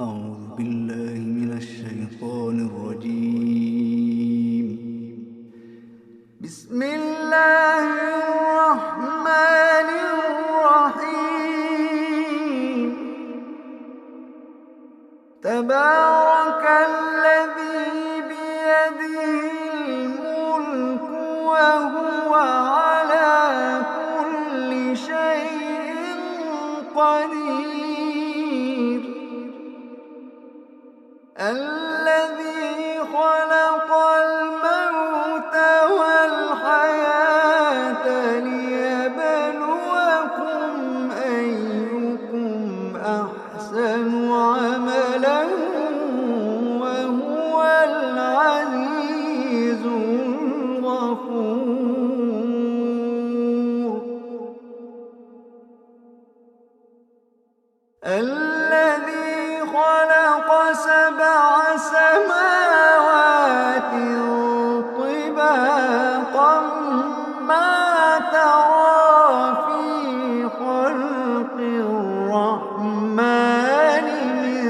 أعوذ بالله من الشيطان الرجيم. بسم الله الرحمن الرحيم. تبارك الذي بيده الملك وهو على كل شيء قدير. الذي خلق الموت والحياة ليبلوكم أيكم أحسن عملا وهو العزيز الغفور. الذي خلق سبع سماوات طباقا ما ترى في خلق الرحمن من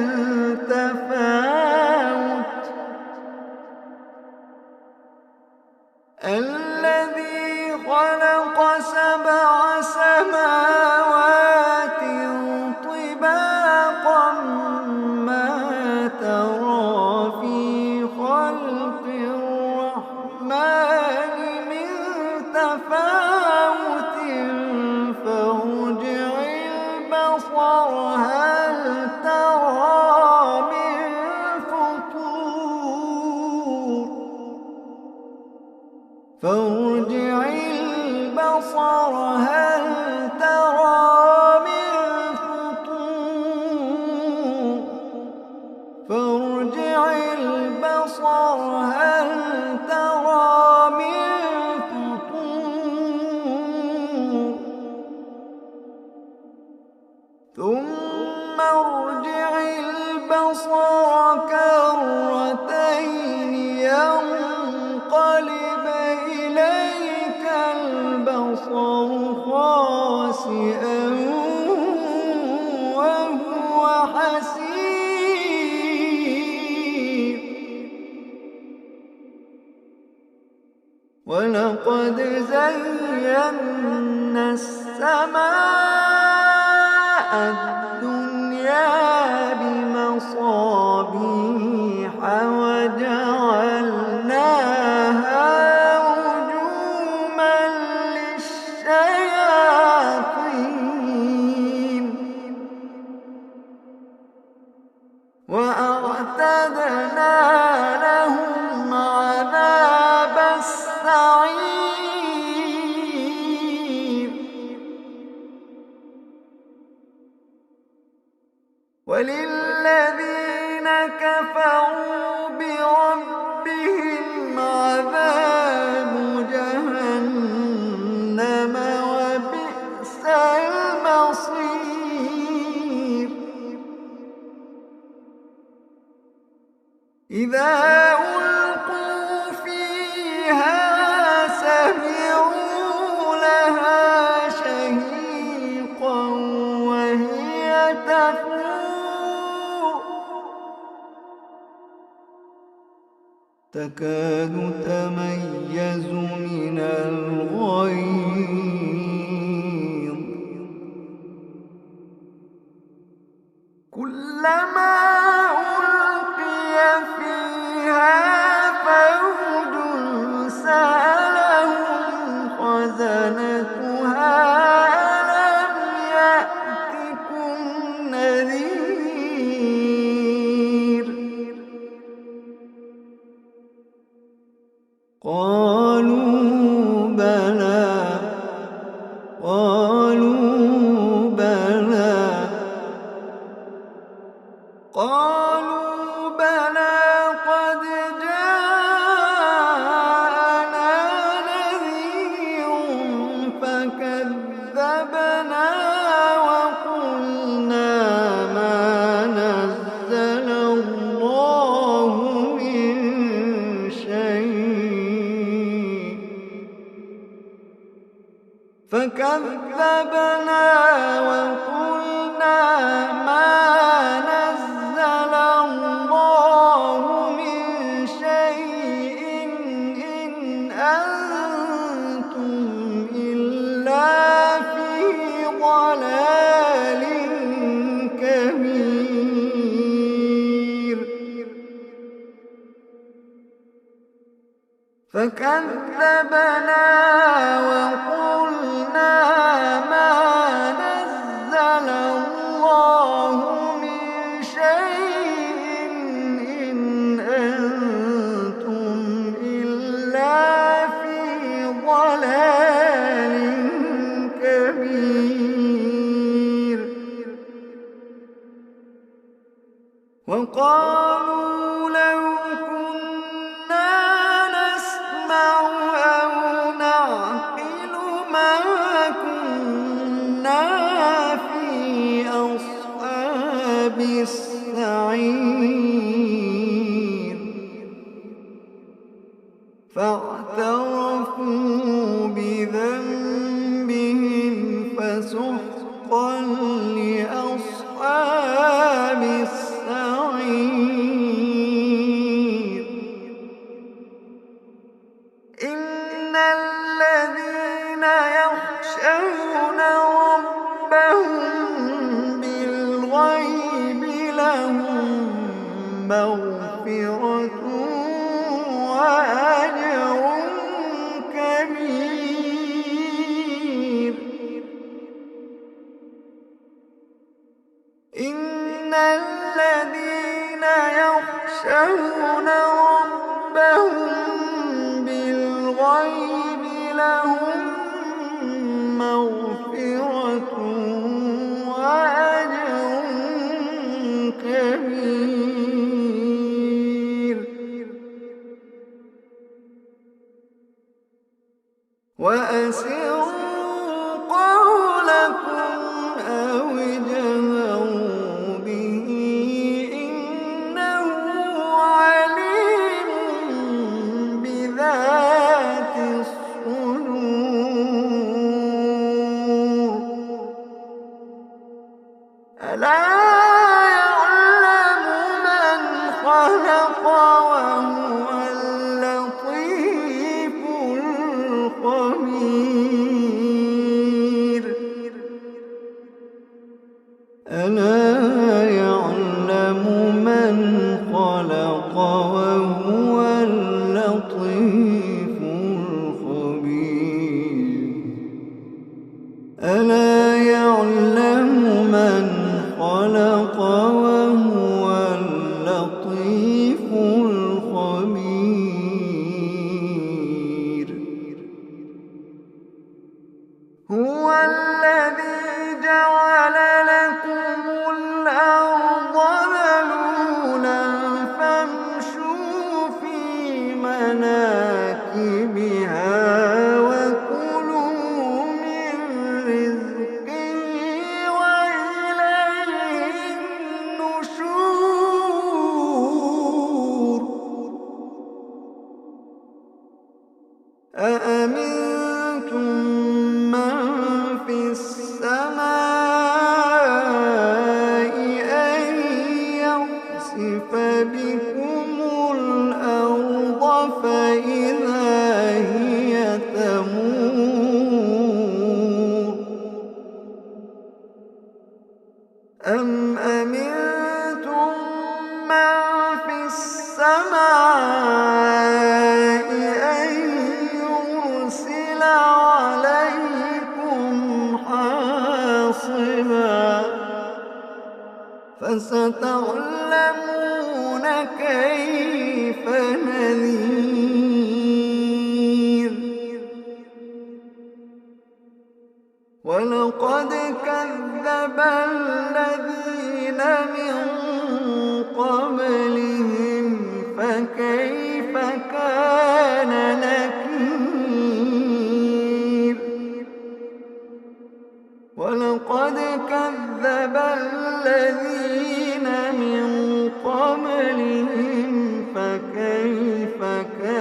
تفاوت. الذي خلق سبع سماوات طباقا ما ترى في خلق الرحمن من تفاوت فارجع البصر هل ترى من فطور. فارجع البصر هل ترى من فطور. فارجع البصر هل ترى من فطور. ثم ارجع البصر كرتين ينقلب إليك البصر خاسئا وهو حسير. ولقد زينا السماء الدنيا بمصابيح وجعلناها رجوما للشياطين وأعتدنا لهم عذاب السعير. وللذين كفروا بربهم عذاب جهنم وبئس المصير. إذا ألقوا فيها سمعوا لها شهيقا وهي تفور تكاد تميز من الغيظ. كلما ألقي فيها فوج سألهم خزنتها ألم يأتكم نذير. قالوا بلى. قالوا بلى. قالوا بلى قد جاءنا نذير فكذبنا وقلنا ما نزل الله من شيء. فكذبنا وقلنا ما نزل فكذبنا وقلنا ما نزل الله من شيء إن أنتم إلا في ضلال كبير. وقالوا لو كنا نسمع أو نعقل ما كنا في أصحاب السعير. فاعترفوا بذنبهم فسحقا لأصحاب السعير. إن الذين يخشون ربهم بالغيب لهم مغفرة وأجر كبير. إن الذين يخشون ربهم بالغيب لهم مغفرة وأجر كبير. وأسروا قولكم أو اجهروا به إنه عليم بذات الصدور. ألا يعلم من خلق وهو اللطيف الخبير. ألا يعلم من خلق وهو اللطيف الخبير. ألا يعلم من خلق وهو اللطيف الخبير. هو الذي جعل لكم الأرض ذلولا فامشوا في مناكبها وكلوا من رزقه وإليه النشور. أأمنتم من في السماء أن يخسف بكم الأرض فإذا هي تمور. أم أمنتم من في السماء أن يرسل عليكم حاصبا فستعلمون كيف نذير. ولقد كذب الذين من قبلهم فكيف كان نكير. ولقد كذب الذين من قبلهم فكيف كان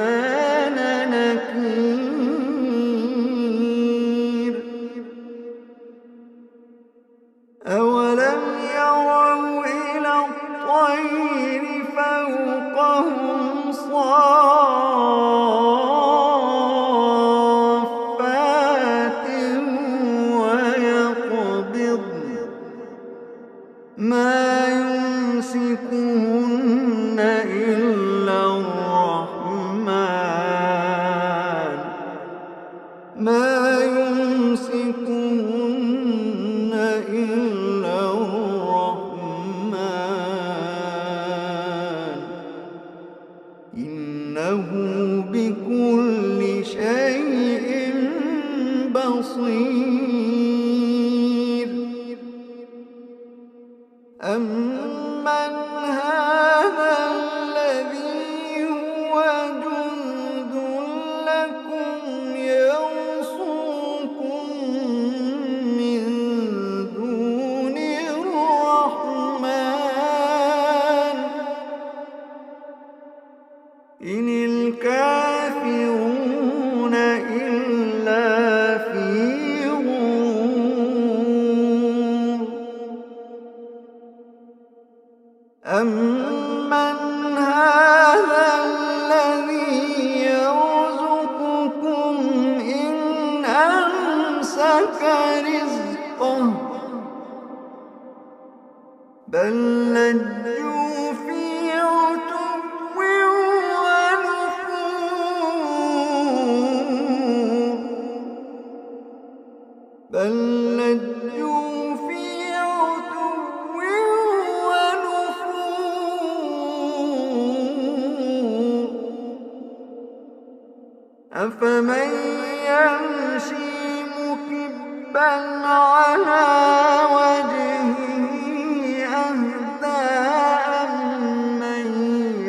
إنه بكل شيء بصير. أمن هذا الذي هو جند لكم يرصوكم من دون الرحمن إن الكافرون إلا في غرور. أمن هذا الذي يرزقكم إن أمسك رزقه بل لجوا في عتو ونفور. بل لجوا في عتو ونفور. أفمن يمشي مكبا على وجهه أهدى أمن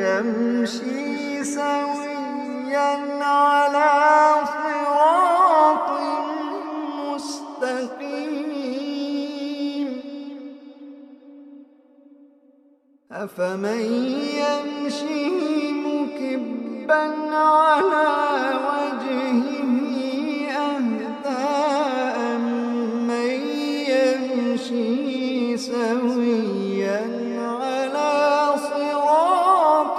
يمشي سويا على صراط مستقيم. أفمن يمشي مكبا على وجهه أهدى أمن يمشي سويا على صراط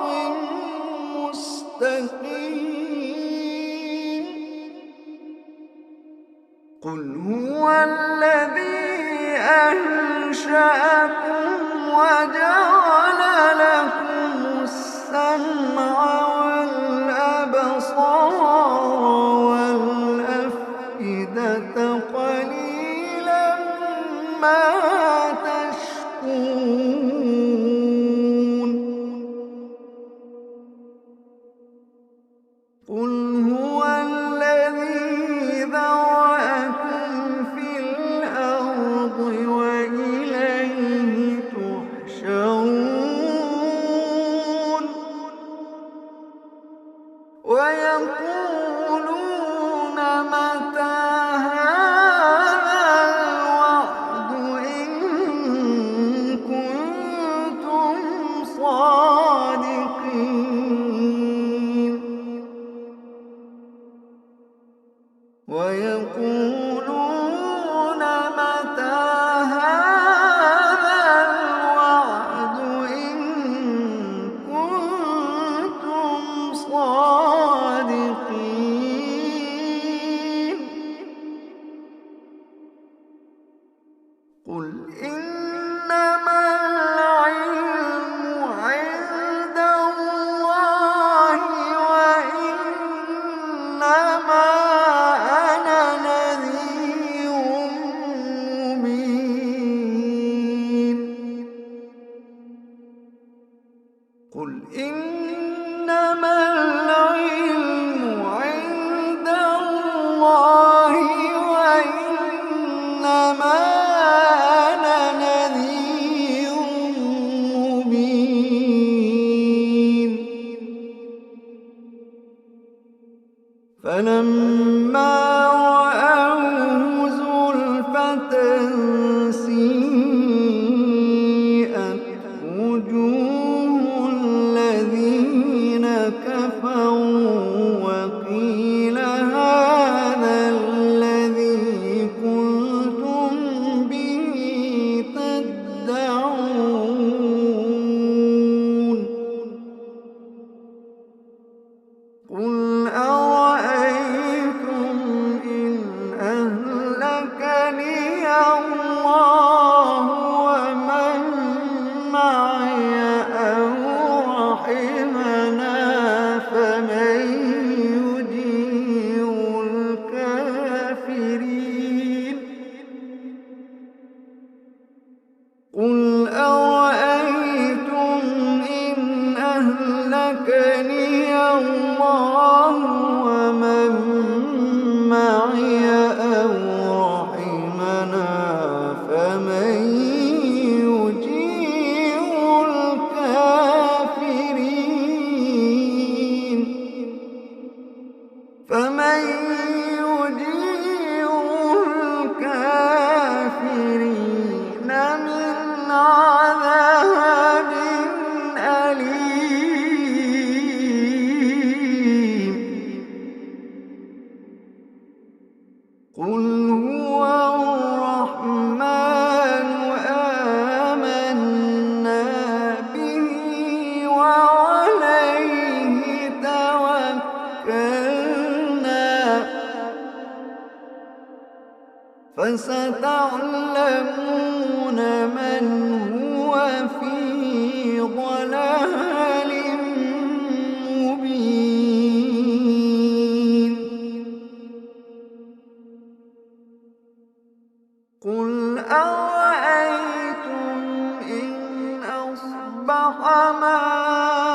مستقيم. قل هو الذي أنشأكم وجعل لكم السمع والأبصار والأفئدة قليلا ما تشكرون. قل هو الذي ذرأكم في الأرض وإليه تحشرون. ويقولون متى هذا الوعد إن كنتم صادقين. ويقولون متى هذا الوعد إن كنتم صادقين. قل إنما العلم عند الله وإنما أنا نذير مبين. قل إنما العلم عند الله وإنما أنا نذير مبين. فلما رأوه زلفة سيئت وجوه الذين كفروا وقيل هذا الذي كنتم به تدعون. قل أرأيتم فستعلمون من هو في ضلال مبين. قل أرأيتم إن أصبح ماؤكم